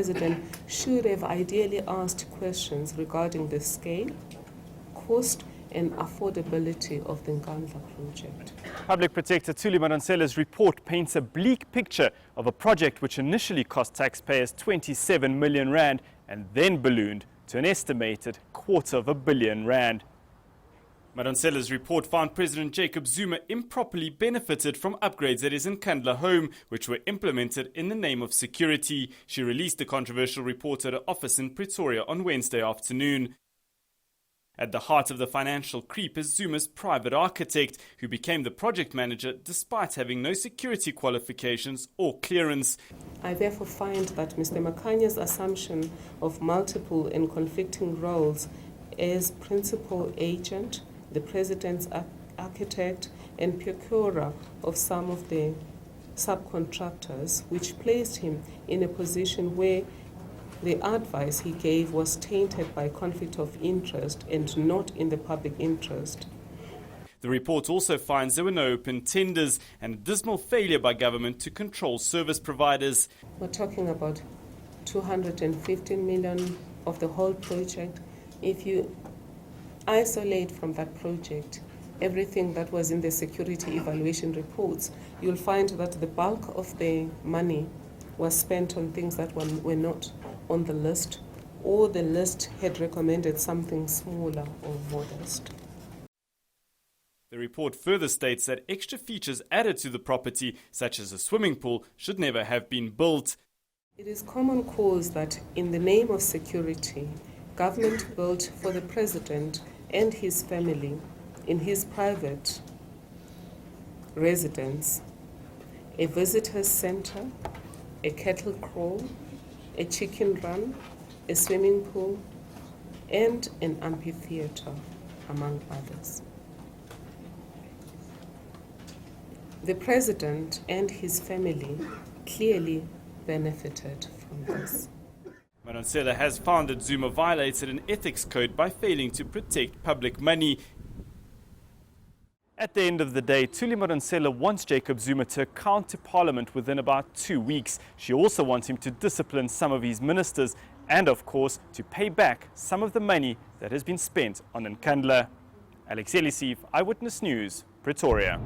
President should have ideally asked questions regarding the scale, cost and affordability of the Nkandla project. Public Protector Thuli Madonsela's report paints a bleak picture of a project which initially cost taxpayers 27 million rand and then ballooned to an estimated R250 million. Madonsela's report found President Jacob Zuma improperly benefited from upgrades at his Nkandla home, which were implemented in the name of security. She released the controversial report at her office in Pretoria on Wednesday afternoon. At the heart of the financial creep is Zuma's private architect, who became the project manager despite having no security qualifications or clearance. I therefore find that Mr. Makhanya's assumption of multiple and conflicting roles as principal agent, the president's architect and procurer of some of the subcontractors, which placed him in a position where the advice he gave was tainted by conflict of interest and not in the public interest. The report also finds there were no open tenders and a dismal failure by government to control service providers. We're talking about 215 million of the whole project. If you isolate from that project everything that was in the security evaluation reports, you'll find that the bulk of the money was spent on things that were not on the list, or the list had recommended something smaller or modest. The report further states that extra features added to the property, such as a swimming pool, should never have been built. It is common cause that in the name of security, government built for the president and his family in his private residence a visitors center, a cattle kraal, a chicken run, a swimming pool, and an amphitheater, among others. The president and his family clearly benefited from this. Madonsela has found that Zuma violated an ethics code by failing to protect public money. At the end of the day, Thuli Madonsela wants Jacob Zuma to account to Parliament within about 2 weeks. She also wants him to discipline some of his ministers and, of course, to pay back some of the money that has been spent on Nkandla. Alex Elisif, Eyewitness News, Pretoria.